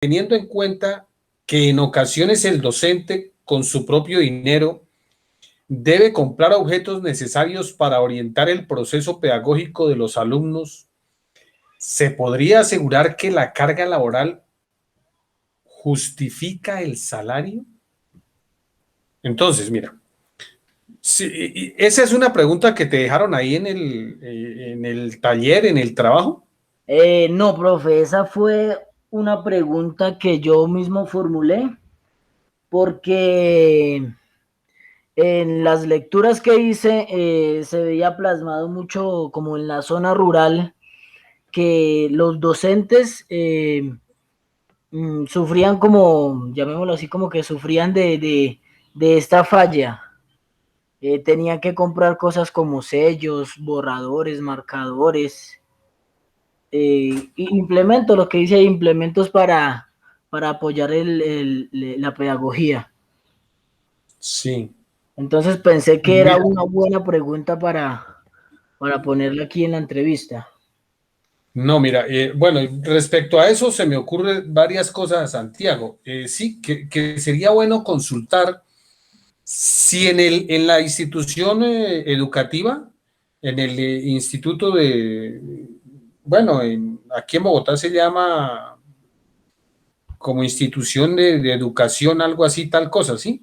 teniendo en cuenta que en ocasiones el docente con su propio dinero debe comprar objetos necesarios para orientar el proceso pedagógico de los alumnos, ¿se podría asegurar que la carga laboral justifica el salario? Entonces, mira, sí, esa es una pregunta que te dejaron ahí en el taller, en el trabajo. No, profe, esa fue una pregunta que yo mismo formulé porque en las lecturas que hice se veía plasmado mucho como en la zona rural que los docentes sufrían como, llamémoslo así, como que sufrían de esta falla. Tenían que comprar cosas como sellos, borradores, marcadores, implementos, lo que dice ahí, implementos para apoyar la pedagogía. Sí. Entonces pensé que era Mira, una buena pregunta para ponerla aquí en la entrevista. no, mira, bueno, respecto a eso se me ocurren varias cosas, Santiago. Sí, que sería bueno consultar si en la institución educativa, en el instituto bueno, aquí en Bogotá se llama como institución de educación, algo así, tal cosa, ¿sí?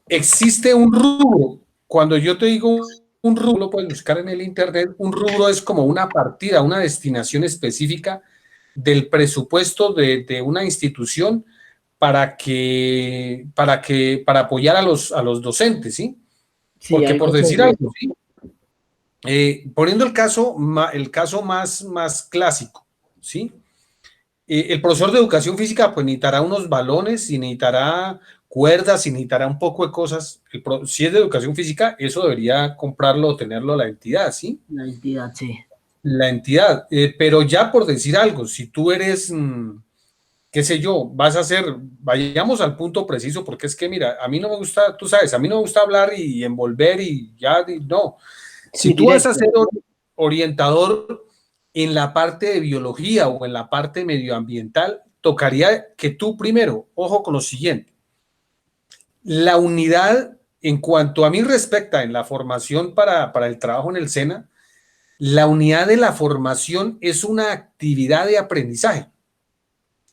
Existe un rubro. Cuando yo te digo un rubro, lo puedes buscar en el internet. Un rubro es como una partida, una destinación específica del presupuesto de una institución para apoyar a los docentes, ¿sí? Sí, Porque algo por decir sobre algo, eso. ¿sí? Poniendo el caso más clásico, ¿sí? El profesor de educación física pues necesitará unos balones y necesitará cuerdas y necesitará un poco de cosas. Si es de educación física, eso debería comprarlo o tenerlo la entidad, ¿sí? La entidad, sí. La entidad. Pero ya por decir algo, si tú eres, qué sé yo, vas a hacer, vayamos al punto preciso, porque es que mira, a mí no me gusta, tú sabes, a mí no me gusta hablar y envolver y ya, no. Si Sí, tú vas a directo. ser orientador en la parte de biología o en la parte medioambiental, tocaría que tú primero, ojo con lo siguiente, la unidad, en cuanto a mí respecta en la formación para el trabajo en el SENA, la unidad de la formación es una actividad de aprendizaje,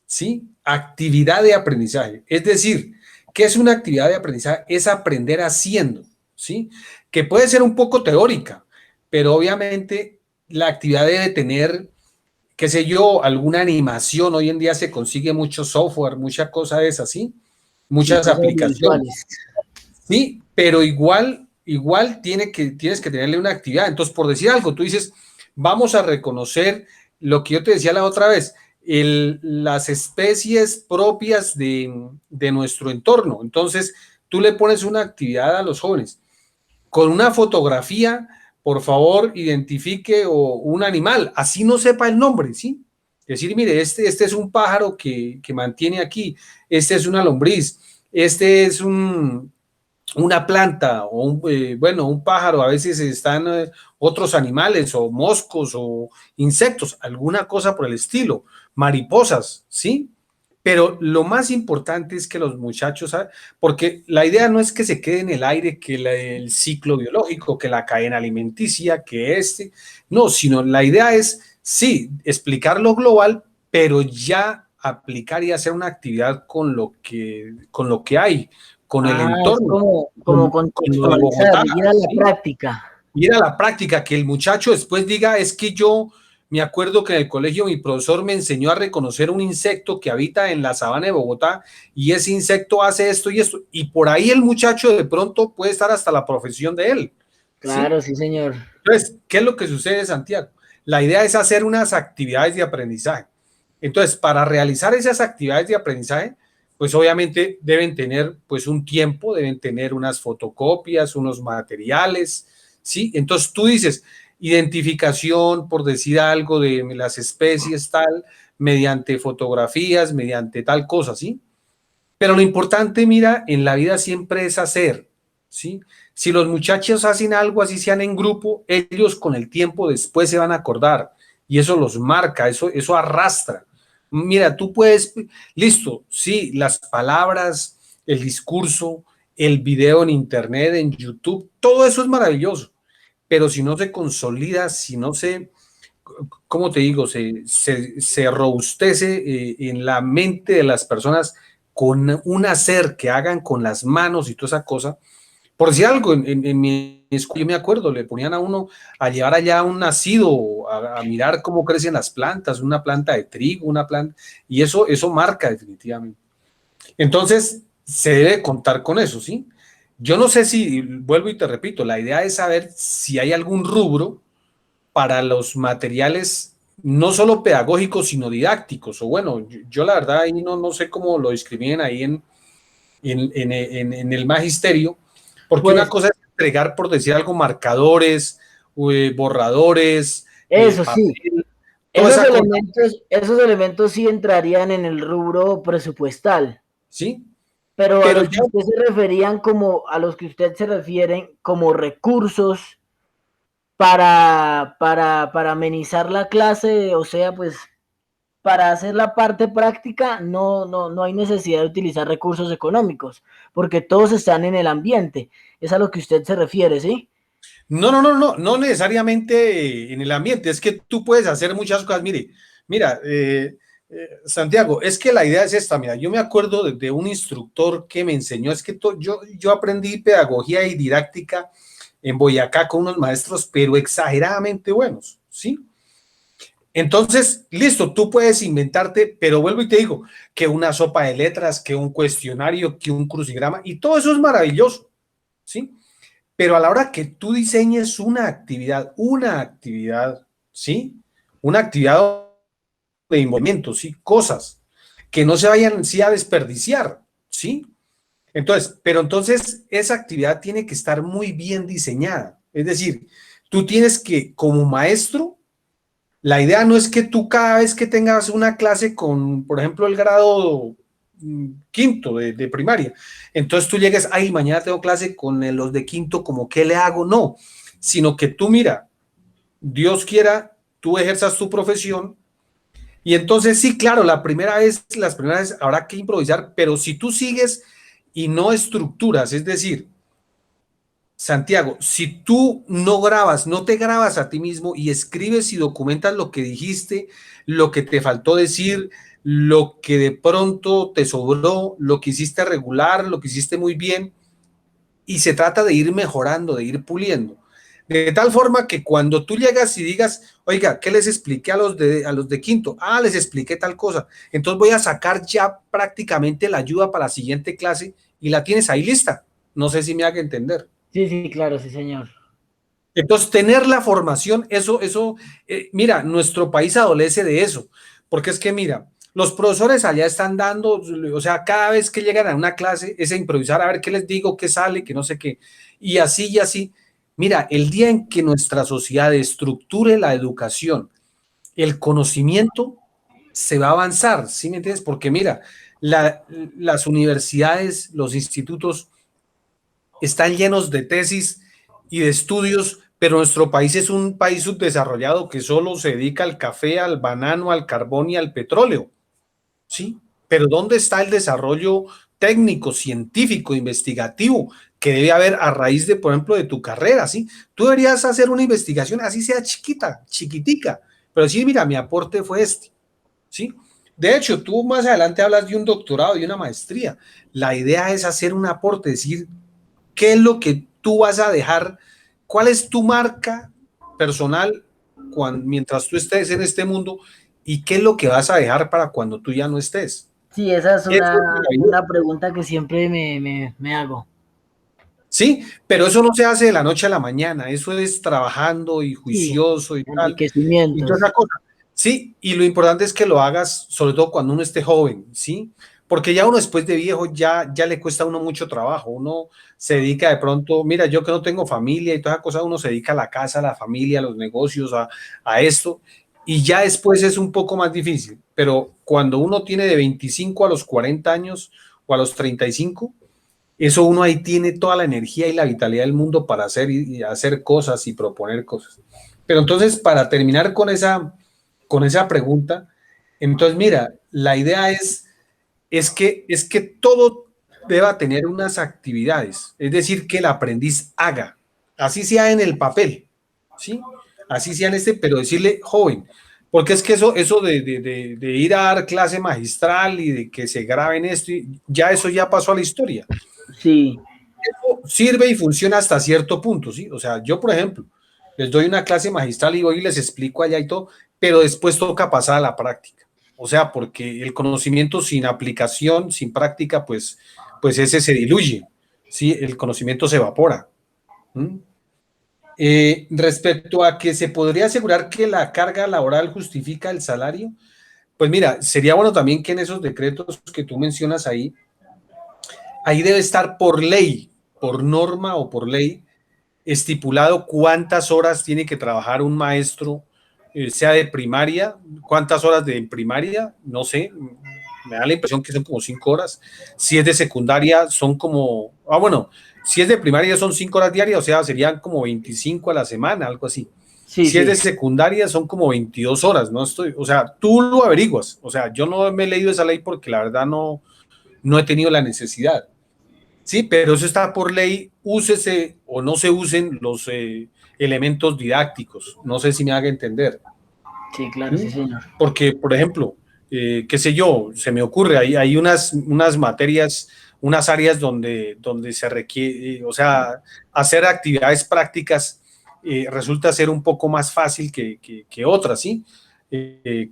¿sí? Actividad de aprendizaje. Es decir, ¿qué es una actividad de aprendizaje? Es aprender haciendo, ¿sí? Que puede ser un poco teórica, pero obviamente la actividad debe tener, qué sé yo, alguna animación. Hoy en día se consigue mucho software, mucha cosa de esas, ¿sí? Sí, Muchas cosas aplicaciones, audiovisuales. ¿sí? Pero igual tienes que tenerle una actividad. Entonces, por decir algo, tú dices, vamos a reconocer lo que yo te decía la otra vez, las especies propias de nuestro entorno. Entonces, tú le pones una actividad a los jóvenes con una fotografía, por favor, identifique un animal, así no sepa el nombre, ¿sí? Decir, mire, este es un pájaro que mantiene aquí, este es una lombriz, este es una planta o bueno, un pájaro, a veces están otros animales o moscos o insectos, alguna cosa por el estilo, mariposas, ¿sí? Pero lo más importante es que los muchachos, porque la idea no es que se quede en el aire, que el ciclo biológico, que la cadena alimenticia, que no, sino la idea es, sí, explicar lo global, pero ya aplicar y hacer una actividad con lo que hay, con el Ah, es entorno, como con lo de contextualizar, Bogotá, ir a la ¿sí? práctica. Ir a la práctica, que el muchacho después diga, es que yo me acuerdo que en el colegio mi profesor me enseñó a reconocer un insecto que habita en la sabana de Bogotá y ese insecto hace esto y esto, y por ahí el muchacho de pronto puede estar hasta la profesión de él, ¿sí? Claro, sí, señor. Entonces, ¿qué es lo que sucede, Santiago? La idea es hacer unas actividades de aprendizaje. Entonces, para realizar esas actividades de aprendizaje, pues obviamente deben tener pues un tiempo, deben tener unas fotocopias, unos materiales, ¿sí? Entonces tú dices, identificación, por decir algo, de las especies, tal, mediante fotografías, mediante tal cosa, ¿sí? Pero lo importante, mira, en la vida siempre es hacer, ¿sí? Si los muchachos hacen algo, así sean en grupo, ellos con el tiempo después se van a acordar y eso los marca, eso arrastra. Mira, tú puedes, listo, sí, las palabras, el discurso, el video en internet, en YouTube, todo eso es maravilloso, pero si no se consolida, si no se, ¿cómo te digo? Se robustece en la mente de las personas con un hacer que hagan con las manos y toda esa cosa. Por decir algo, en mi escuela, yo me acuerdo, le ponían a uno a llevar allá un nacido, a mirar cómo crecen las plantas, una planta de trigo, una planta, y eso marca definitivamente. Entonces, se debe contar con eso, ¿sí? Yo no sé si, vuelvo y te repito, la idea es saber si hay algún rubro para los materiales, no solo pedagógicos, sino didácticos, o bueno, yo la verdad ahí no sé cómo lo describían ahí en el magisterio, porque una Pues cosa es entregar, por decir algo, marcadores, borradores, eso sí, papel, toda esa cosa, esos elementos sí entrarían en el rubro presupuestal, ¿sí? pero a Pero los que ya, usted se referían como, a los que usted se refieren como recursos para amenizar la clase, o sea, pues para hacer la parte práctica no hay necesidad de utilizar recursos económicos, porque todos están en el ambiente. Es a lo que usted se refiere, ¿sí? no necesariamente en el ambiente, es que tú puedes hacer muchas cosas. Mira, Santiago, es que la idea es esta, mira, yo me acuerdo de un instructor que me enseñó, es que yo aprendí pedagogía y didáctica en Boyacá con unos maestros, pero exageradamente buenos, ¿sí? Entonces, listo, tú puedes inventarte, pero vuelvo y te digo, que una sopa de letras, que un cuestionario, que un crucigrama, y todo eso es maravilloso, ¿sí? Pero a la hora que tú diseñes una actividad, ¿sí? Una actividad de movimiento, ¿sí? Cosas que no se vayan sí a desperdiciar, ¿sí? Entonces, pero entonces esa actividad tiene que estar muy bien diseñada. Es decir, tú tienes que, como maestro, la idea no es que tú cada vez que tengas una clase con, por ejemplo, el grado quinto de primaria, entonces tú llegues, ay, mañana tengo clase con los de quinto, como qué le hago, no, sino que tú mira, Dios quiera, tú ejerzas tu profesión y entonces sí, claro, las primeras veces habrá que improvisar, pero si tú sigues y no estructuras, es decir, Santiago, si tú no grabas, no te grabas a ti mismo y escribes y documentas lo que dijiste, lo que te faltó decir, lo que de pronto te sobró, lo que hiciste regular, lo que hiciste muy bien, y se trata de ir mejorando, de ir puliendo. De tal forma que cuando tú llegas y digas, oiga, ¿qué les expliqué a los de quinto? Ah, les expliqué tal cosa. Entonces voy a sacar ya prácticamente la ayuda para la siguiente clase y la tienes ahí lista. No sé si me haga entender. Sí, sí, claro, sí, señor. Entonces, tener la formación, mira, nuestro país adolece de eso, porque es que, mira, los profesores allá están dando, o sea, cada vez que llegan a una clase es a improvisar, a ver qué les digo, qué sale, que no sé qué, y así y así. Mira, el día en que nuestra sociedad estructure la educación, el conocimiento se va a avanzar, ¿sí me entiendes? Porque mira, las universidades, los institutos, están llenos de tesis y de estudios, pero nuestro país es un país subdesarrollado que solo se dedica al café, al banano, al carbón y al petróleo, ¿sí? Pero ¿dónde está el desarrollo técnico, científico, investigativo que debe haber a raíz de, por ejemplo, de tu carrera, ¿sí? Tú deberías hacer una investigación así sea chiquita, chiquitica, pero sí, mira, mi aporte fue este, ¿sí? De hecho, tú más adelante hablas de un doctorado y una maestría. La idea es hacer un aporte, decir, ¿qué es lo que tú vas a dejar? ¿Cuál es tu marca personal mientras tú estés en este mundo? ¿Y qué es lo que vas a dejar para cuando tú ya no estés? Sí, esa es Eso es maravilloso. una pregunta que siempre me hago. Sí, pero eso no se hace de la noche a la mañana, eso es trabajando y Sí, juicioso y tal, y toda enriquecimientos. esa cosa. Sí, y lo importante es que lo hagas, sobre todo cuando uno esté joven, ¿sí? Porque ya uno después de viejo ya le cuesta a uno mucho trabajo, uno se dedica de pronto, mira, yo que no tengo familia y toda esa cosa, uno se dedica a la casa, a la familia, a los negocios, a esto, y ya después es un poco más difícil, pero cuando uno tiene de 25 a los 40 años o a los 35, eso uno ahí tiene toda la energía y la vitalidad del mundo para hacer y hacer cosas y proponer cosas. Pero entonces, para terminar con esa pregunta, Entonces, mira, la idea es que todo deba tener unas actividades, es decir, que el aprendiz haga, así sea en el papel, ¿sí? Así sea en este, pero decirle, joven, porque es que eso de ir a dar clase magistral y de que se graben esto, ya eso ya pasó a la historia. Sí, Sirve y funciona hasta cierto punto, ¿sí? O sea, yo, por ejemplo, les doy una clase magistral y voy y les explico allá y todo, pero después toca pasar a la práctica. O sea, porque el conocimiento sin aplicación, sin práctica, pues ese se diluye, ¿sí? El conocimiento se evapora. ¿Mm? Respecto a que se podría asegurar que la carga laboral justifica el salario, pues mira, sería bueno también que en esos decretos que tú mencionas ahí debe estar por ley, por norma o por ley, estipulado cuántas horas tiene que trabajar un maestro, sea de primaria, cuántas horas de primaria, no sé, me da la impresión que son como 5 horas. Si es de secundaria, son como, bueno, si es de primaria son 5 horas diarias, o sea, serían como 25 a la semana, algo así. sí, Si es de sí. secundaria, son como 22 horas, no estoy, o sea, tú lo averiguas, o sea, yo no me he leído esa ley porque la verdad no he tenido la necesidad. Sí, pero eso está por ley, úsese o no se usen los elementos didácticos. No sé si me haga entender. Sí, claro, sí, ¿Mm? señor. Porque, por ejemplo, qué sé yo, se me ocurre, hay unas materias, unas áreas donde se requiere, o sea, hacer actividades prácticas resulta ser un poco más fácil que otras, ¿sí? Eh,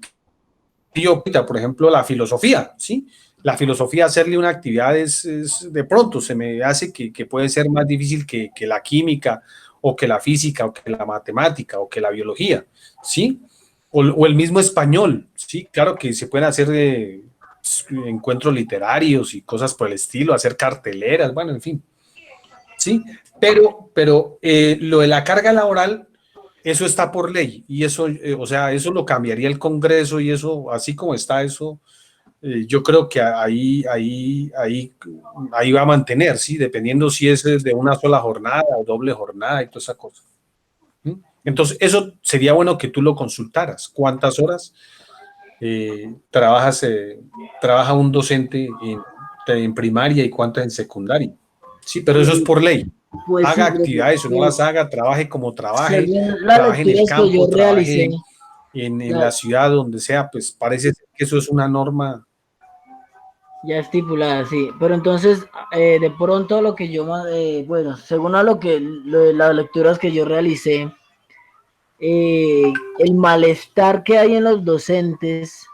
yo, por ejemplo, la filosofía, ¿sí? La filosofía, hacerle una actividad de pronto, se me hace que puede ser más difícil que la química, o que la física, o que la matemática, o que la biología, ¿sí? O el mismo español, ¿sí? Claro que se pueden hacer encuentros literarios y cosas por el estilo, hacer carteleras, bueno, en fin, ¿sí? Pero lo de la carga laboral, eso está por ley y eso, o sea, eso lo cambiaría el Congreso y eso, así como está eso, yo creo que ahí va a mantener, ¿sí? Dependiendo si es de una sola jornada o doble jornada y toda esa cosa. ¿Mm? Entonces, eso sería bueno que tú lo consultaras. ¿Cuántas horas trabaja un docente en primaria y cuántas en secundaria? Sí, pero eso es Eh, por ley. pues Haga sí, actividades o no las pues, haga, trabaje como trabaje, según las trabaje en el lecturas que yo campo, realicé, trabaje en la- la ciudad, donde sea, pues parece que eso es una norma. ya estipulada, sí. Pero entonces, de pronto lo que yo, bueno, según a las lecturas que yo realicé, el malestar que hay en los docentes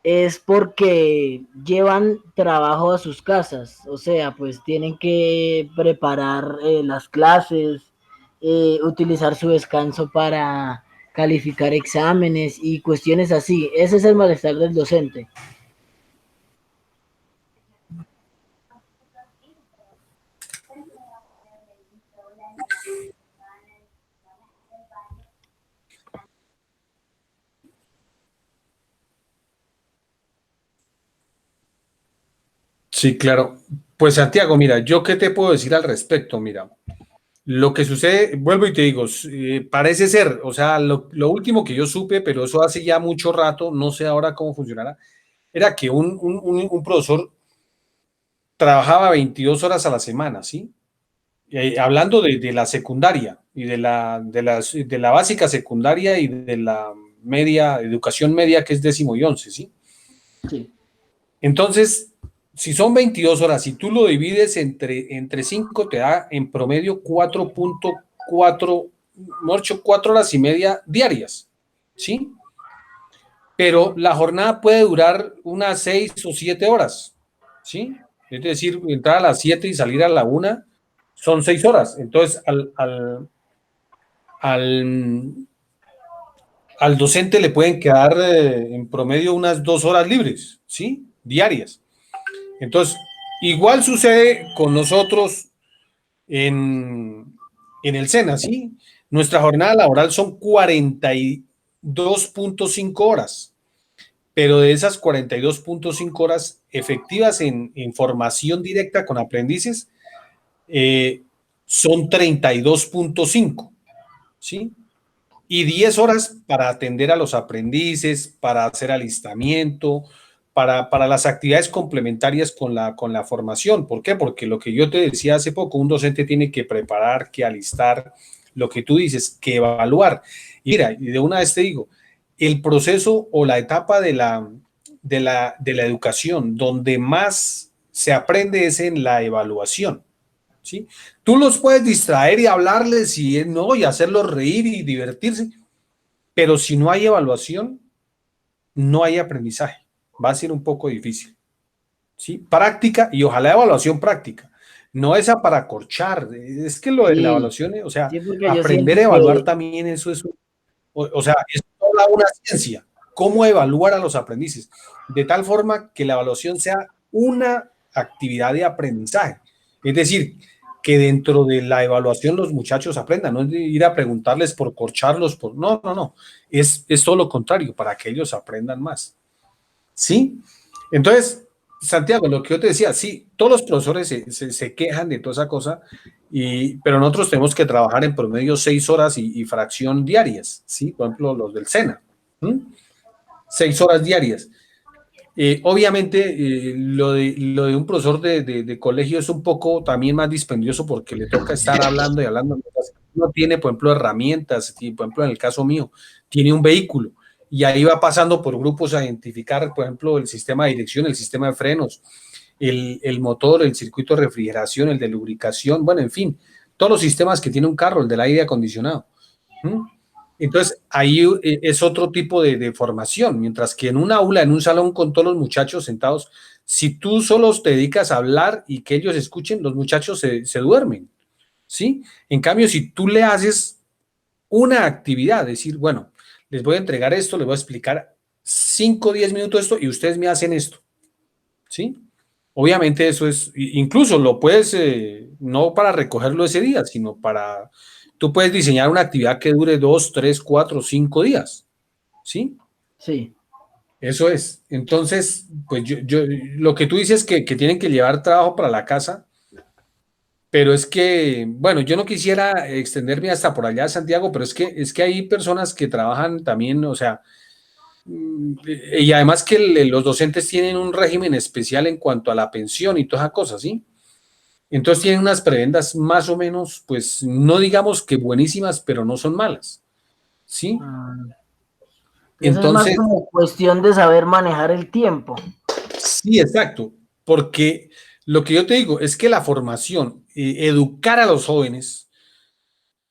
es porque llevan trabajo a sus casas, o sea, pues tienen que preparar las clases, utilizar su descanso para calificar exámenes y cuestiones así. Ese es el malestar del docente. Sí, claro. Pues Santiago, mira, yo qué te puedo decir al respecto, mira. Lo que sucede, vuelvo y te digo, parece ser, o sea, lo último que yo supe, pero eso hace ya mucho rato, no sé ahora cómo funcionará, era que un profesor trabajaba 22 horas a la semana, ¿sí? Hablando de la secundaria y de la básica secundaria y de la media, educación media, que es 10º y 11, ¿sí? Sí. Entonces, si son 22 horas, si tú lo divides entre 5, te da en promedio 4.4, 4 horas y media diarias, ¿sí? Pero la jornada puede durar unas 6 o 7 horas, ¿sí? Es decir, entrar a las 7 y salir a la 1 son 6 horas. Entonces, al, al docente le pueden quedar en promedio unas 2 horas libres, ¿sí? Diarias. Entonces, igual sucede con nosotros en el SENA, ¿sí? Nuestra jornada laboral son 42.5 horas, pero de esas 42.5 horas efectivas en formación directa con aprendices, eh, son 32.5, ¿sí? y 10 horas para atender a los aprendices, para hacer alistamiento, para las actividades complementarias con la formación. ¿Por qué? Porque lo que yo te decía hace poco, un docente tiene que preparar, que alistar, lo que tú dices, que evaluar. Y mira, y de una vez te digo, el proceso o la etapa de la educación donde más se aprende es en la evaluación. ¿Sí? Tú los puedes distraer y hablarles y no, y hacerlos reír y divertirse, pero si no hay evaluación, no hay aprendizaje. Va a ser un poco difícil. ¿Sí? Práctica y ojalá evaluación práctica. No esa para corchar, es que lo de la Sí, evaluación, o sea, sí, porque yo siento aprender a evaluar que también eso es, o sea, es toda una ciencia, cómo evaluar a los aprendices, de tal forma que la evaluación sea una actividad de aprendizaje. Es decir, que dentro de la evaluación los muchachos aprendan, no es de ir a preguntarles por corcharlos, por no, no, no, es todo lo contrario, para que ellos aprendan más. ¿Sí? Entonces, Santiago, lo que yo te decía, sí, todos los profesores se quejan de toda esa cosa, pero nosotros tenemos que trabajar en promedio 6 horas y fracción diarias, ¿sí? Por ejemplo, los del SENA, ¿m? 6 horas diarias. Obviamente, lo de un profesor de colegio es un poco también más dispendioso porque le toca estar hablando y hablando. No tiene, por ejemplo, herramientas, por ejemplo, en el caso mío, tiene un vehículo y ahí va pasando por grupos a identificar, por ejemplo, el sistema de dirección, el sistema de frenos, el motor, el circuito de refrigeración, el de lubricación, bueno, en fin, todos los sistemas que tiene un carro, el del aire acondicionado. ¿Mm? Entonces, ahí es otro tipo de formación, mientras que en un aula, en un salón con todos los muchachos sentados, si tú solo te dedicas a hablar y que ellos escuchen, los muchachos se duermen, ¿sí? En cambio, si tú le haces una actividad, decir, bueno, les voy a entregar esto, les voy a explicar 5 o 10 minutos esto y ustedes me hacen esto, ¿sí? Obviamente eso es, incluso lo puedes, no para recogerlo ese día, sino para, tú puedes diseñar una actividad que dure 2, 3, 4, 5 días, ¿sí? sí. Eso es. Entonces, pues lo que tú dices que tienen que llevar trabajo para la casa, pero es que, bueno, yo no quisiera extenderme hasta por allá, Santiago, pero es que hay personas que trabajan también, o sea, y además que los docentes tienen un régimen especial en cuanto a la pensión y todas esas cosas, ¿sí? Entonces tienen unas prebendas más o menos, pues no digamos que buenísimas, pero no son malas, ¿sí? Mm, Eso es más Entonces, como cuestión de saber manejar el tiempo. sí, exacto, porque lo que yo te digo es que la formación, educar a los jóvenes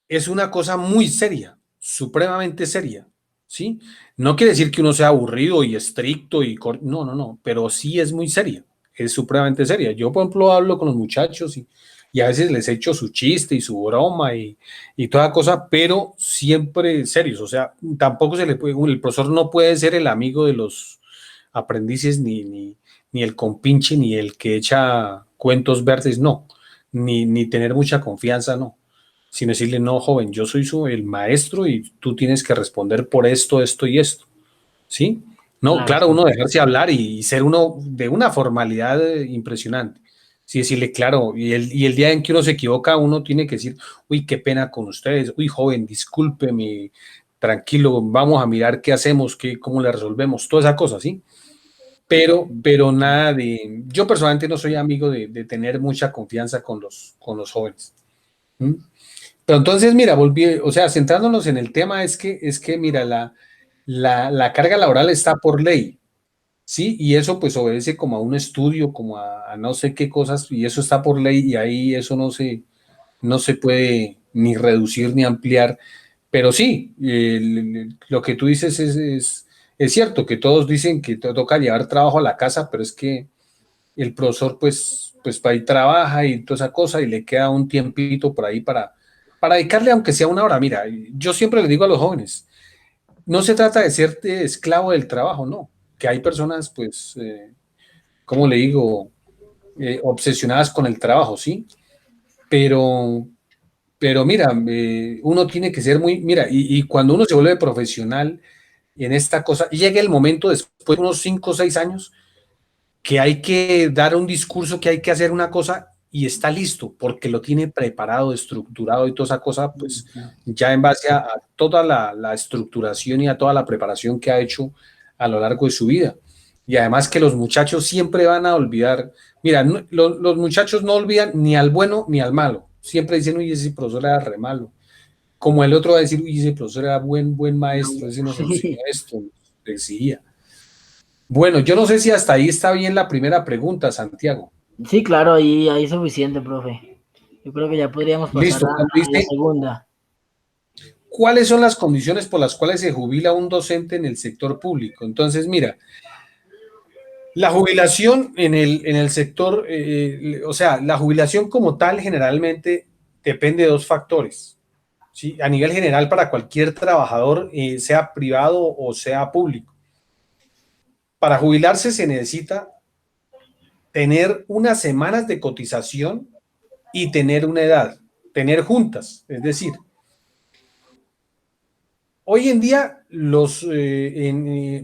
es una cosa muy seria, supremamente seria, ¿sí? No quiere decir que uno sea aburrido y estricto y no, no, no, pero sí es muy seria, es supremamente seria. Yo, por ejemplo, hablo con los muchachos y a veces les echo su chiste y su broma y toda cosa, pero siempre serios, o sea, tampoco se le puede, el profesor no puede ser el amigo de los aprendices ni el compinche ni el que echa cuentos verdes, no, ni tener mucha confianza, no, sino decirle, no, joven, yo soy el maestro y tú tienes que responder por esto, esto y esto, ¿sí? No, Claro, claro, sí. uno dejarse hablar y ser uno de una formalidad impresionante. Sí, decirle, claro, y el día en que uno se equivoca, uno tiene que decir, uy, qué pena con ustedes, uy, joven, discúlpeme, tranquilo, vamos a mirar qué hacemos, cómo le resolvemos, toda esa cosa, ¿sí? Pero nada de, yo personalmente no soy amigo de tener mucha confianza con los jóvenes. ¿Mm? Pero entonces, mira, volví, o sea, centrándonos en el tema, es que mira, la carga laboral está por ley, ¿sí? Y eso pues obedece como a un estudio, como a no sé qué cosas, y eso está por ley y ahí eso no se puede ni reducir ni ampliar. Pero sí, lo que tú dices es cierto, que todos dicen que toca llevar trabajo a la casa, pero es que el profesor pues para ahí trabaja y toda esa cosa y le queda un tiempito por ahí para dedicarle aunque sea una hora. Mira, yo siempre le digo a los jóvenes, no se trata de ser esclavo del trabajo, no, que hay personas pues, ¿cómo le digo? Obsesionadas con el trabajo, ¿sí? Pero, pero mira, uno tiene que ser muy, mira, y cuando uno se vuelve profesional en esta cosa, y llega el momento después de unos 5 o 6 años que hay que dar un discurso, que hay que hacer una cosa, y está listo porque lo tiene preparado, estructurado y toda esa cosa, pues ya en base a toda la estructuración y a toda la preparación que ha hecho a lo largo de su vida. Y además que los muchachos siempre van a olvidar, mira, los muchachos no olvidan ni al bueno ni al malo, siempre dicen, uy, ese profesor era re malo, como el otro va a decir, uy, ese profesor era buen maestro, ese nos enseñó Sí, esto, nos decía. Bueno, yo no sé si hasta ahí está bien la primera pregunta, Santiago. sí, claro, ahí es suficiente, profe. Yo creo que ya podríamos pasar Listo, cuando a la dice, segunda. ¿cuáles son las condiciones por las cuales se jubila un docente en el sector público? Entonces, mira, la jubilación en el sector, o sea, la jubilación como tal generalmente depende de dos factores, ¿sí? A nivel general para cualquier trabajador, sea privado o sea público. Para jubilarse se necesita tener unas semanas de cotización y tener una edad, tener juntas, es decir, hoy en día,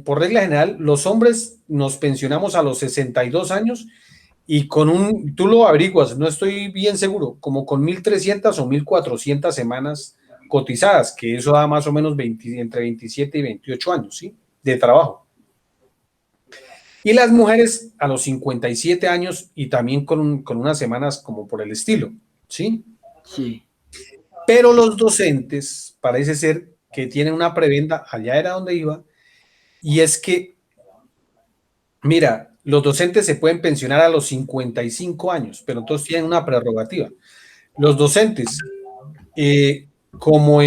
por regla general, los hombres nos pensionamos a los 62 años y tú lo averiguas, no estoy bien seguro, como con 1.300 o 1.400 semanas cotizadas, que eso da más o menos entre 27 y 28 años, ¿sí? De trabajo. Y las mujeres a los 57 años y también con unas semanas como por el estilo, ¿sí? Sí. Pero los docentes parece ser que tienen una prebenda, allá era donde iba, y es que, mira, los docentes se pueden pensionar a los 55 años, pero entonces tienen una prerrogativa. Los docentes, como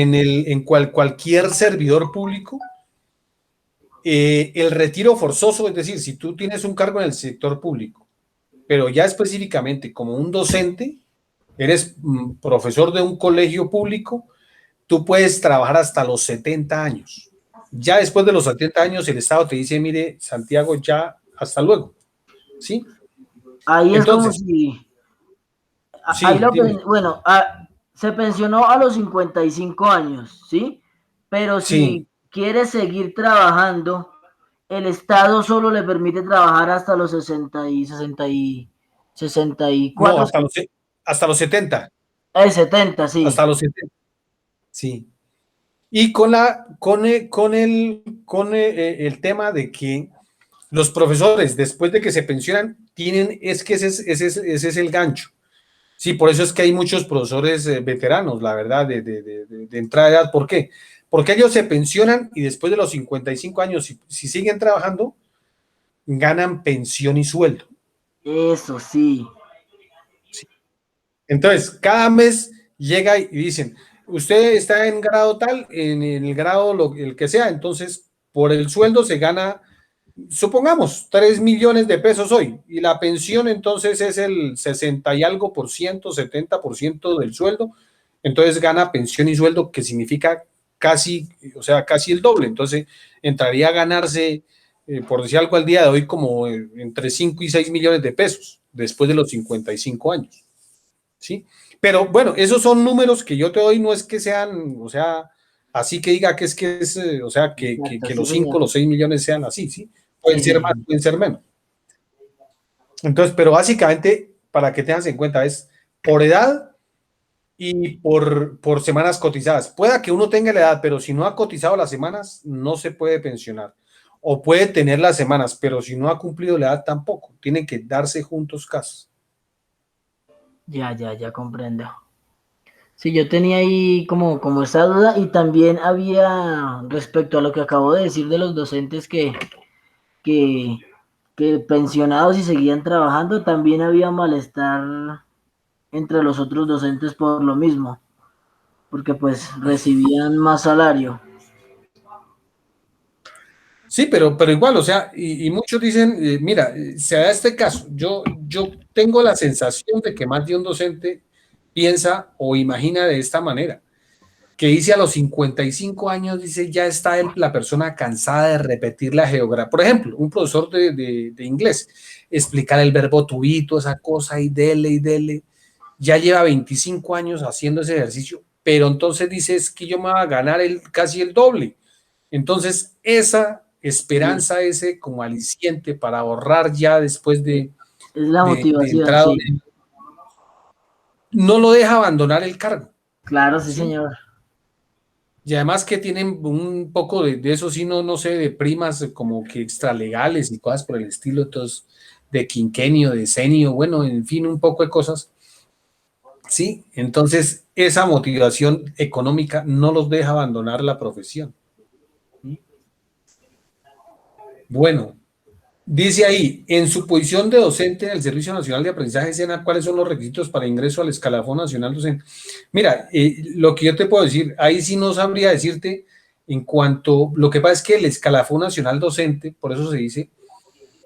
cualquier servidor público, el retiro forzoso, es decir, si tú tienes un cargo en el sector público, pero ya específicamente como un docente, eres profesor de un colegio público, tú puedes trabajar hasta los 70 años. Ya después de los 70 años, el Estado te dice, mire, Santiago, ya, hasta luego. ¿Sí? Ahí es como Entonces, si, ahí sí, dime. bueno, se pensionó a los 55 años, ¿sí? Pero Sí, si quiere seguir trabajando, el Estado solo le permite trabajar hasta los 64, no, ¿sí? hasta los 70, 70, sí. hasta los 70, sí. Y con el tema de que los profesores, después de que se pensionan, es que ese es el gancho. Sí, por eso es que hay muchos profesores veteranos, la verdad, de entrada de edad. ¿Por qué? Porque ellos se pensionan y después de los 55 años, si siguen trabajando, ganan pensión y sueldo. Eso sí. Entonces, cada mes llega y dicen, usted está en grado tal, en el grado el que sea, entonces por el sueldo se gana, supongamos, 3 millones de pesos hoy, y la pensión entonces es el 60 y algo por ciento, 70% del sueldo, entonces gana pensión y sueldo, que significa casi, o sea, casi el doble, entonces entraría a ganarse, por decir algo al día de hoy, como entre 5 y 6 millones de pesos, después de los 55 años. ¿Sí? Pero bueno, esos son números que yo te doy, no es que sean, o sea, así que diga o sea, Exacto, que sí, los 5 señor. los 6 millones sean así, ¿sí? Pueden Sí, sí, ser más, sí. pueden ser menos. Entonces, pero básicamente, para que tengas en cuenta, es por edad y por semanas cotizadas. Pueda que uno tenga la edad, pero si no ha cotizado las semanas, no se puede pensionar. O puede tener las semanas, pero si no ha cumplido la edad, tampoco. Tienen que darse juntos casos. Ya comprendo. Sí, yo tenía ahí como esa duda y también había respecto a lo que acabo de decir de los docentes que, que pensionados y seguían trabajando, también había malestar entre los otros docentes por lo mismo, porque pues recibían más salario. Sí, pero igual, o sea, y muchos dicen, mira, se da este caso, yo tengo la sensación de que más de un docente piensa o imagina de esta manera, que dice a los 55 años, dice, ya está la persona cansada de repetir la geografía. Por ejemplo, un profesor de inglés, explicar el verbo to be, toda esa cosa y dele, ya lleva 25 años haciendo ese ejercicio, pero entonces dice, es que yo me voy a ganar casi el doble. Entonces, esa Sí, esperanza, ese como aliciente para ahorrar ya después es la de motivación, entrado, sí. no lo deja abandonar el cargo, Claro, sí, ¿sí? señor. Y además que tienen un poco de eso, sí, no, no sé, de primas como que extralegales y cosas por el estilo, entonces, de quinquenio, de senio, bueno, en fin, un poco de cosas, ¿sí? Entonces, esa motivación económica no los deja abandonar la profesión. Bueno, dice ahí, en su posición de docente en el Servicio Nacional de Aprendizaje SENA, ¿cuáles son los requisitos para ingreso al escalafón nacional docente? Mira, lo que yo te puedo decir, ahí sí no sabría decirte en cuanto, lo que pasa es que el escalafón nacional docente, por eso se dice,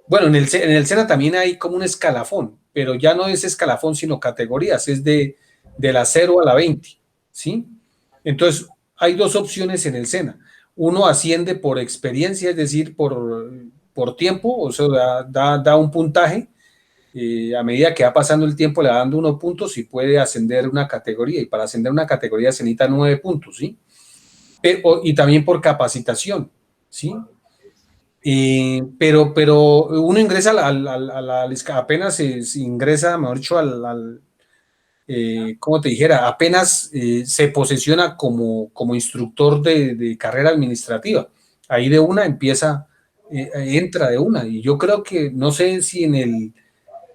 bueno, en el SENA también hay como un escalafón, pero ya no es escalafón, sino categorías, es de la 0 a la 20, ¿sí? Entonces, hay dos opciones en el SENA. Uno asciende por experiencia, es decir, por tiempo, o sea, da un puntaje, a medida que va pasando el tiempo le va dando 1 puntos y puede ascender una categoría, y para ascender una categoría se necesita 9 puntos, ¿sí? Y también por capacitación, ¿sí? Pero uno ingresa apenas se ingresa, mejor dicho, como te dijera, apenas se posesiona como instructor de carrera administrativa. Ahí de una empieza, entra de una. Y yo creo que, no sé si en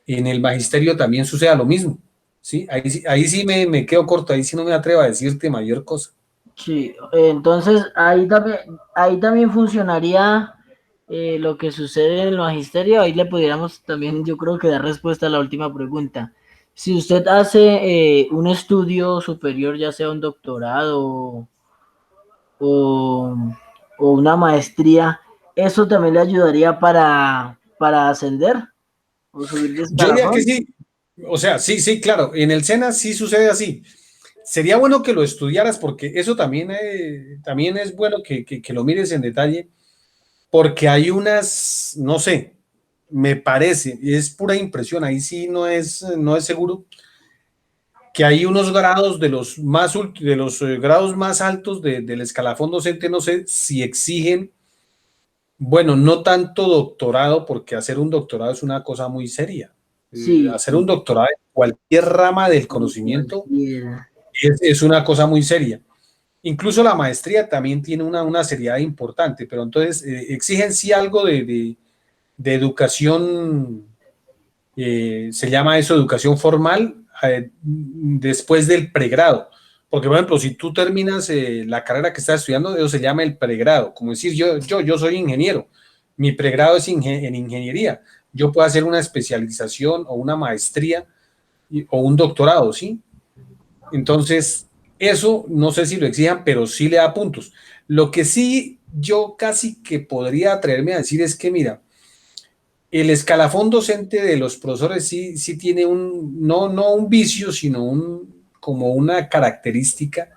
el magisterio también suceda lo mismo. ¿Sí? Ahí sí me quedo corto, ahí sí no me atrevo a decirte mayor cosa. Sí, entonces ahí también funcionaría lo que sucede en el magisterio. Ahí le pudiéramos también, yo creo que dar respuesta a la última pregunta. Si usted hace un estudio superior, ya sea un doctorado o, o una maestría, ¿eso también le ayudaría para ascender o subir de Yo diría que escalafón? sí, o sea, sí, sí, claro, en el SENA sí sucede así. Sería bueno que lo estudiaras porque eso también, también es bueno que lo mires en detalle porque hay unas, no sé, me parece, y es pura impresión, ahí sí no es seguro, que hay unos grados de los grados más altos del escalafón docente, no sé si exigen, bueno, no tanto doctorado, porque hacer un doctorado es una cosa muy seria. Sí, Hacer un doctorado en cualquier rama del conocimiento cualquiera. es una cosa muy seria. Incluso la maestría también tiene una seriedad importante, pero entonces exigen sí algo de educación, se llama eso educación formal, después del pregrado. Porque, por ejemplo, si tú terminas la carrera que estás estudiando, eso se llama el pregrado. Como decir, yo soy ingeniero, mi pregrado es en ingeniería. Yo puedo hacer una especialización o una maestría o un doctorado, ¿sí? Entonces, eso no sé si lo exijan, pero sí le da puntos. Lo que sí yo casi que podría atreverme a decir es que, mira, el escalafón docente de los profesores sí tiene no un vicio, sino como una característica,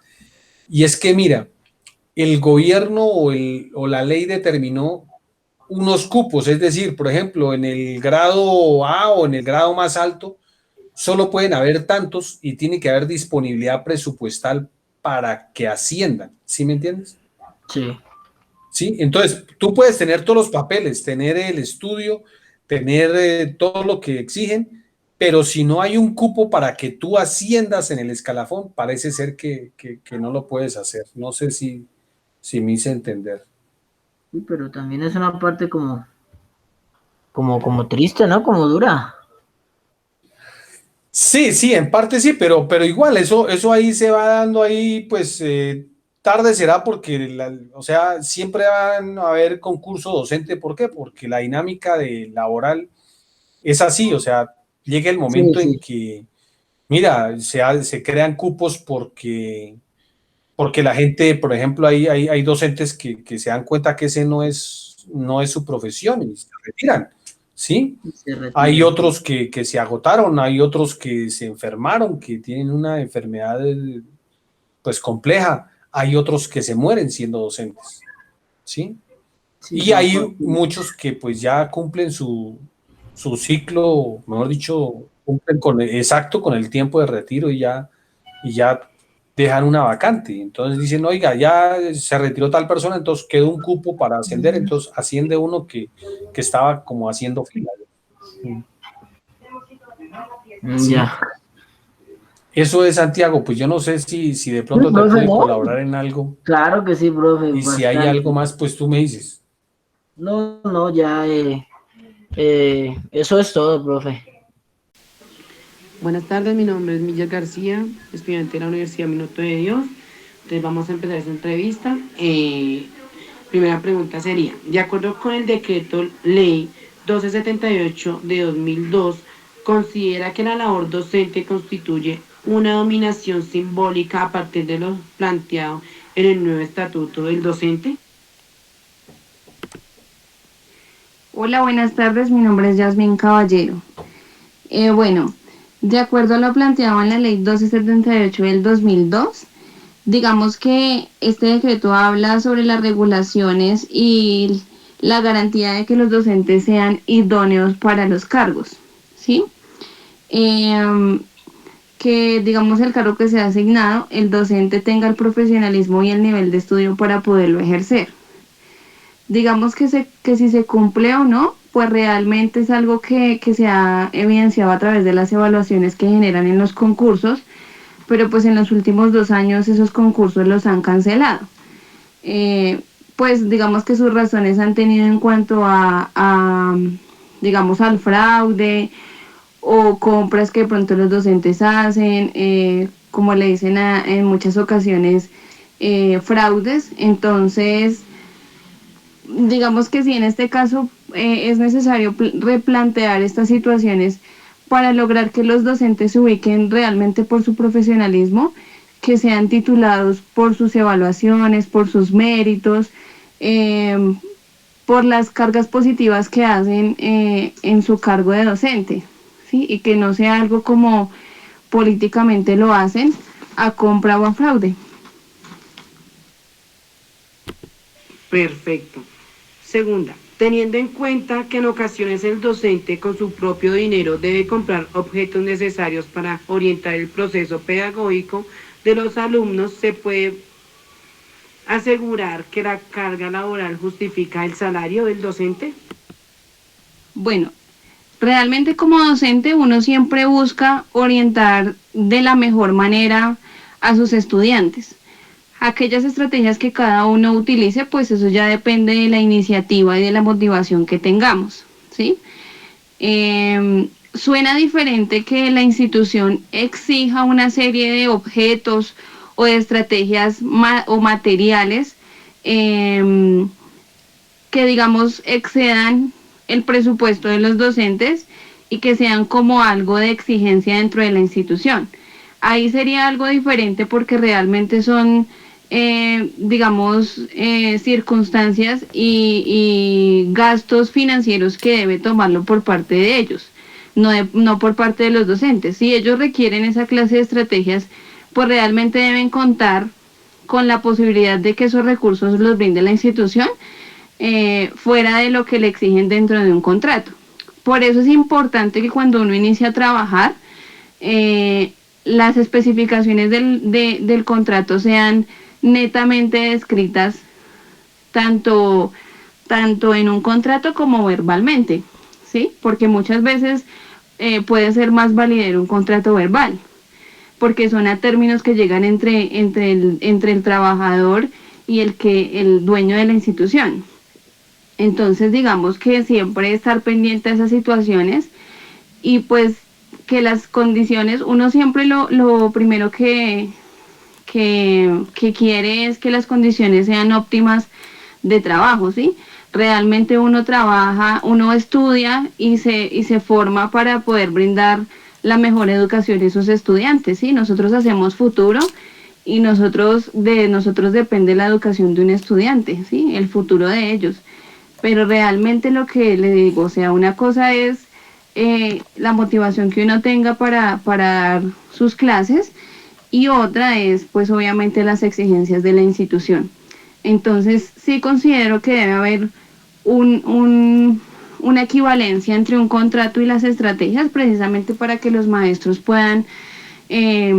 y es que, mira, el gobierno o la ley determinó unos cupos, es decir, por ejemplo, en el grado A o en el grado más alto, solo pueden haber tantos y tiene que haber disponibilidad presupuestal para que asciendan, ¿sí me entiendes? Sí. Sí, entonces tú puedes tener todos los papeles, tener el estudio, tener todo lo que exigen, pero si no hay un cupo para que tú asciendas en el escalafón, parece ser que no lo puedes hacer. No sé si me hice entender. Sí, pero también es una parte como triste, ¿no? Como dura. Sí, sí, en parte sí, pero igual, eso ahí se va dando ahí, pues tarde será porque, o sea, siempre van a haber concurso docente. ¿Por qué? Porque la dinámica de laboral es así, o sea, llega el Sí, momento en sí. que, mira, se crean cupos porque la gente, por ejemplo, hay docentes que se dan cuenta que ese no es su profesión y se retiran, ¿sí? Se Hay retiran. otros que se agotaron, hay otros que se enfermaron, que tienen una enfermedad pues compleja, hay otros que se mueren siendo docentes, ¿sí? Sí, Y son hay cosas. muchos que pues ya cumplen su ciclo, mejor dicho, cumplen exacto con el tiempo de retiro y ya dejan una vacante. Entonces dicen, oiga, ya se retiró tal persona, entonces quedó un cupo para ascender, entonces asciende uno que estaba como haciendo fila. Ya. ¿Sí? Eso es, Santiago, pues yo no sé si de Sí, pronto te profe, puede ¿no? colaborar en algo Claro que sí, profe, y si hay algo bastante. más, pues tú me dices. No, no, ya, eso es todo, profe. Buenas tardes, mi nombre es Miguel García, estudiante de la Universidad Minuto de Dios. Entonces vamos a empezar esta entrevista. Primera pregunta sería, de acuerdo con el decreto ley 1278 de 2002, ¿considera que la labor docente constituye una dominación simbólica a partir de lo planteado en el nuevo estatuto del docente? Hola, buenas tardes. Mi nombre es Yasmín Caballero. Bueno, de acuerdo a lo planteado en la ley 1278 del 2002, digamos que este decreto habla sobre las regulaciones y la garantía de que los docentes sean idóneos para los cargos, ¿sí? Eh, que digamos el cargo que sea asignado, el docente tenga el profesionalismo y el nivel de estudio para poderlo ejercer. Digamos que si se cumple o no, pues realmente es algo que se ha evidenciado a través de las evaluaciones que generan en los concursos, pero pues en los últimos 2 años esos concursos los han cancelado. Eh, pues digamos que sus razones han tenido en cuanto digamos, al fraude o compras que de pronto los docentes hacen, como le dicen en muchas ocasiones, fraudes. Entonces, digamos que sí, en este caso es necesario replantear estas situaciones para lograr que los docentes se ubiquen realmente por su profesionalismo, que sean titulados por sus evaluaciones, por sus méritos, eh, por las cargas positivas que hacen en su cargo de docente, ¿sí? Y que no sea algo como políticamente lo hacen a compra o a fraude. Perfecto. Segunda, teniendo en cuenta que en ocasiones el docente con su propio dinero debe comprar objetos necesarios para orientar el proceso pedagógico de los alumnos, se puede asegurar que la carga laboral justifica el salario del docente. Bueno, realmente como docente uno siempre busca orientar de la mejor manera a sus estudiantes. Aquellas estrategias que cada uno utilice, pues eso ya depende de la iniciativa y de la motivación que tengamos, ¿sí? Suena diferente que la institución exija una serie de objetos o de estrategias o materiales eh, que digamos excedan el presupuesto de los docentes y que sean como algo de exigencia dentro de la institución. Ahí sería algo diferente porque realmente son, digamos, circunstancias y gastos financieros que debe tomarlo por parte de ellos, no por parte de los docentes. Si ellos requieren esa clase de estrategias, pues realmente deben contar con la posibilidad de que esos recursos los brinde la institución, fuera de lo que le exigen dentro de un contrato. Por eso es importante que cuando uno inicia a trabajar, las especificaciones del contrato sean netamente descritas tanto, tanto en un contrato como verbalmente, ¿sí? Porque muchas veces puede ser más validero un contrato verbal, porque son a términos que llegan entre el trabajador y el dueño de la institución. Entonces, digamos que siempre estar pendiente de esas situaciones y pues que las condiciones, uno siempre lo primero que quiere es que las condiciones sean óptimas de trabajo, ¿sí? Realmente uno trabaja, uno estudia y se forma para poder brindar la mejor educación a sus estudiantes, ¿sí? Nosotros hacemos futuro y de nosotros depende la educación de un estudiante, ¿sí? El futuro de ellos. Pero realmente lo que le digo, o sea, una cosa es la motivación que uno tenga para dar sus clases y otra es pues obviamente las exigencias de la institución. Entonces sí considero que debe haber una equivalencia entre un contrato y las estrategias precisamente para que los maestros puedan eh,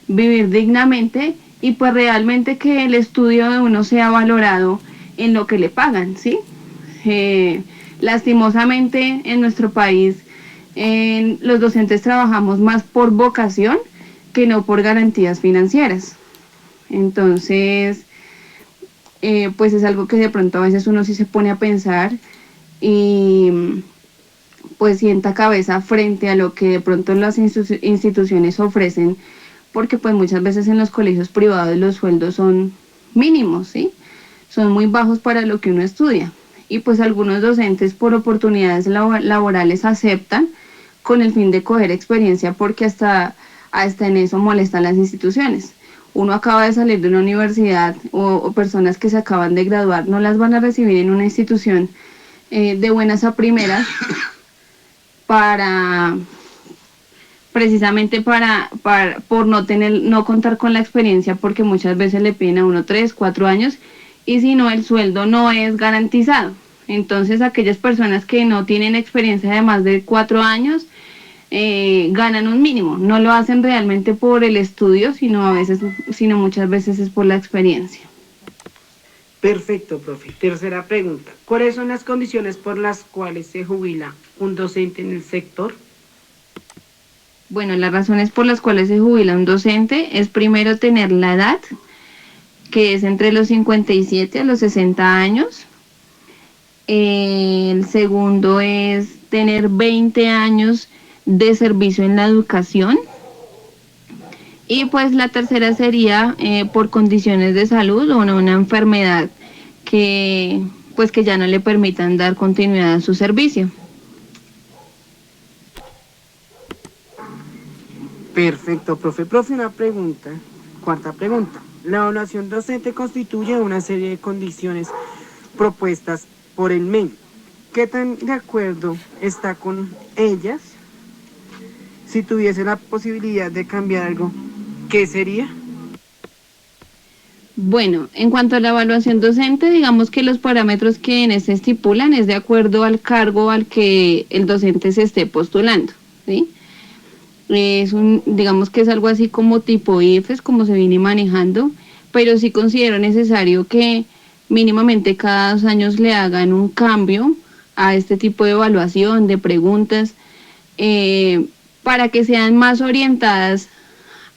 vivir dignamente y pues realmente que el estudio de uno sea valorado en lo que le pagan, ¿sí? Lastimosamente en nuestro país los docentes trabajamos más por vocación que no por garantías financieras. Entonces, pues es algo que de pronto a veces uno sí se pone a pensar y pues sienta cabeza frente a lo que de pronto las instituciones ofrecen, porque pues muchas veces en los colegios privados los sueldos son mínimos, ¿sí? Son muy bajos para lo que uno estudia. Y pues algunos docentes por oportunidades laborales aceptan con el fin de coger experiencia, porque hasta en eso molestan las instituciones. Uno acaba de salir de una universidad o personas que se acaban de graduar, no las van a recibir en una institución de buenas a primeras precisamente por no contar con la experiencia, porque muchas veces le piden a uno 3, 4 años y si no, el sueldo no es garantizado. Entonces aquellas personas que no tienen experiencia de más de 4 años ganan un mínimo. No lo hacen realmente por el estudio, sino muchas veces es por la experiencia. Perfecto, profe. Tercera pregunta. ¿Cuáles son las condiciones por las cuales se jubila un docente en el sector? Bueno, las razones por las cuales se jubila un docente es primero tener la edad, que es entre los 57 a los 60 años. El segundo es tener 20 años de servicio en la educación. Y pues la tercera sería por condiciones de salud o una enfermedad que ya no le permitan dar continuidad a su servicio. Perfecto, profe. Profe, una pregunta. Cuarta pregunta. La evaluación docente constituye una serie de condiciones propuestas por el MEN. ¿Qué tan de acuerdo está con ellas? Si tuviese la posibilidad de cambiar algo, ¿qué sería? Bueno, en cuanto a la evaluación docente, digamos que los parámetros que en este estipulan es de acuerdo al cargo al que el docente se esté postulando, ¿sí? Digamos que es algo así como tipo IFES, como se viene manejando, pero sí considero necesario que mínimamente cada 2 años le hagan un cambio a este tipo de evaluación, de preguntas, para que sean más orientadas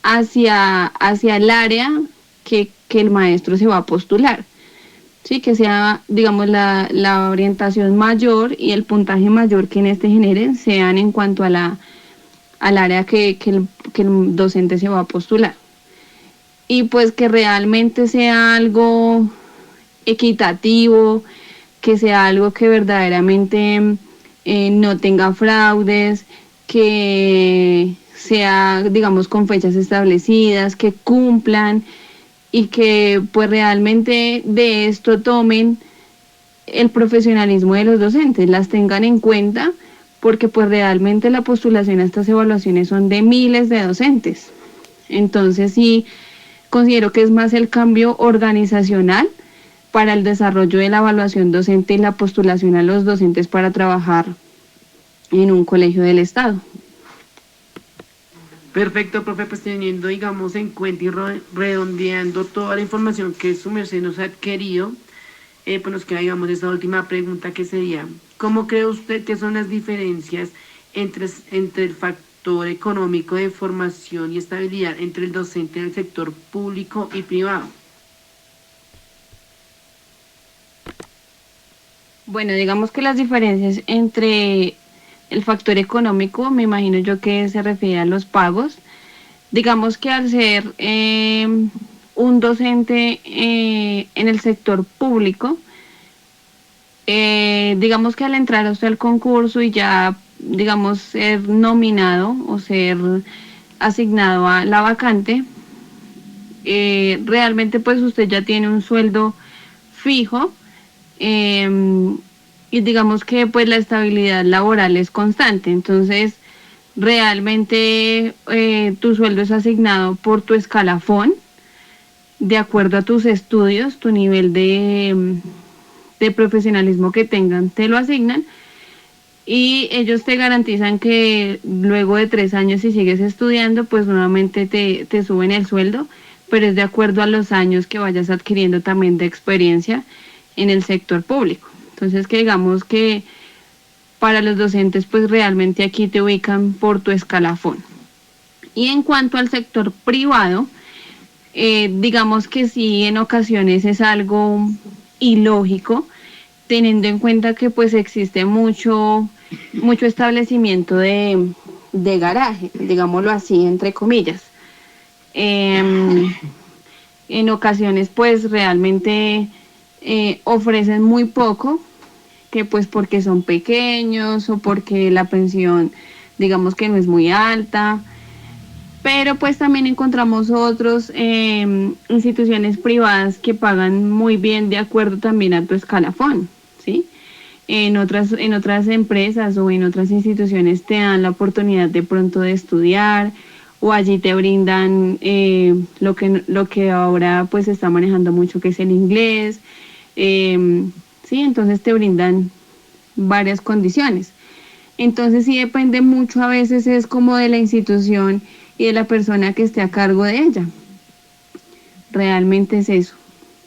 hacia el área que el maestro se va a postular. Sí, que sea, digamos, la orientación mayor y el puntaje mayor que en este genere sean en cuanto al área que el docente se va a postular. Y pues que realmente sea algo equitativo, que sea algo que verdaderamente no tenga fraudes, que sea, digamos, con fechas establecidas, que cumplan y que pues realmente de esto tomen el profesionalismo de los docentes, las tengan en cuenta, porque pues realmente la postulación a estas evaluaciones son de miles de docentes. Entonces sí considero que es más el cambio organizacional para el desarrollo de la evaluación docente y la postulación a los docentes para trabajar en un colegio del Estado. Perfecto, profe, pues teniendo, digamos, en cuenta y redondeando toda la información que su merced nos ha adquirido, pues nos queda, digamos, esta última pregunta que sería, ¿cómo cree usted que son las diferencias entre el factor económico de formación y estabilidad entre el docente del sector público y privado? Bueno, digamos que las diferencias entre el factor económico, me imagino yo que se refiere a los pagos. Digamos que al ser un docente en el sector público, digamos que al entrar a usted al concurso y ya, digamos, ser nominado o ser asignado a la vacante, realmente pues usted ya tiene un sueldo fijo. Y digamos que pues la estabilidad laboral es constante, entonces realmente tu sueldo es asignado por tu escalafón, de acuerdo a tus estudios, tu nivel de profesionalismo que tengan, te lo asignan y ellos te garantizan que luego de 3 años, si sigues estudiando, pues nuevamente te suben el sueldo, pero es de acuerdo a los años que vayas adquiriendo también de experiencia en el sector público. Entonces, que digamos que para los docentes, pues realmente aquí te ubican por tu escalafón. Y en cuanto al sector privado, digamos que sí, en ocasiones es algo ilógico, teniendo en cuenta que pues existe mucho establecimiento de garaje, digámoslo así, entre comillas. Eh, en ocasiones pues realmente ofrecen muy poco, que pues porque son pequeños o porque la pensión digamos que no es muy alta, pero pues también encontramos otros instituciones privadas que pagan muy bien de acuerdo también a tu escalafón, ¿sí? En otras empresas o en otras instituciones te dan la oportunidad de pronto de estudiar o allí te brindan lo que ahora pues se está manejando mucho que es el inglés, sí, entonces te brindan varias condiciones. Entonces sí depende mucho, a veces es como de la institución y de la persona que esté a cargo de ella. Realmente es eso,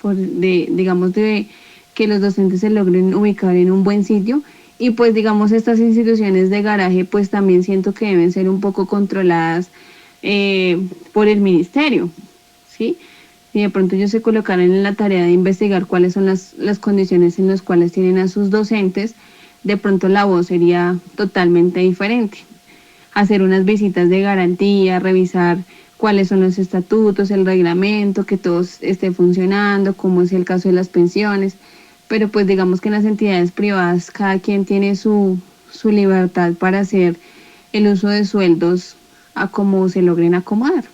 digamos de que los docentes se logren ubicar en un buen sitio y pues digamos estas instituciones de garaje pues también siento que deben ser un poco controladas por el ministerio, ¿sí? Y de pronto ellos se colocaran en la tarea de investigar cuáles son las condiciones en las cuales tienen a sus docentes, de pronto la voz sería totalmente diferente. Hacer unas visitas de garantía, revisar cuáles son los estatutos, el reglamento, que todo esté funcionando, como es el caso de las pensiones, pero pues digamos que en las entidades privadas cada quien tiene su libertad para hacer el uso de sueldos a como se logren acomodar.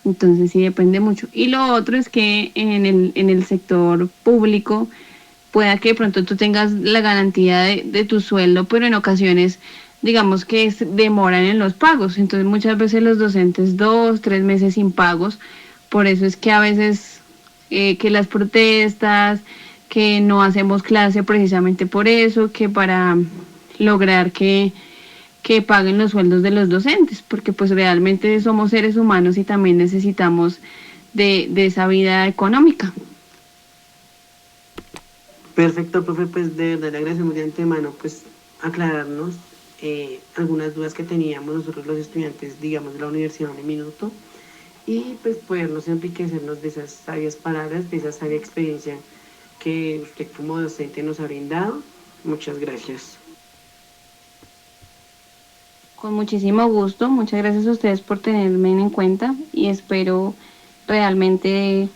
Entonces sí depende mucho. Y lo otro es que en el sector público pueda que de pronto tú tengas la garantía de tu sueldo, pero en ocasiones digamos que demoran en los pagos. Entonces muchas veces los docentes 2, 3 meses sin pagos. Por eso es que a veces que las protestas, que no hacemos clase precisamente por eso, que para lograr que paguen los sueldos de los docentes, porque pues realmente somos seres humanos y también necesitamos de esa vida económica. Perfecto, profe, pues de verdad le agradecemos de antemano pues aclararnos algunas dudas que teníamos nosotros los estudiantes, digamos, de la Universidad Un Minuto y pues podernos enriquecernos de esas sabias palabras, de esa sabia experiencia que usted como docente nos ha brindado. Muchas gracias. Con muchísimo gusto, muchas gracias a ustedes por tenerme en cuenta y espero realmente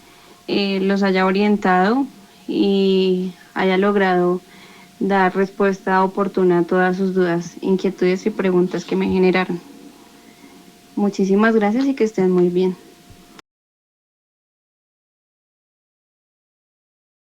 los haya orientado y haya logrado dar respuesta oportuna a todas sus dudas, inquietudes y preguntas que me generaron. Muchísimas gracias y que estén muy bien.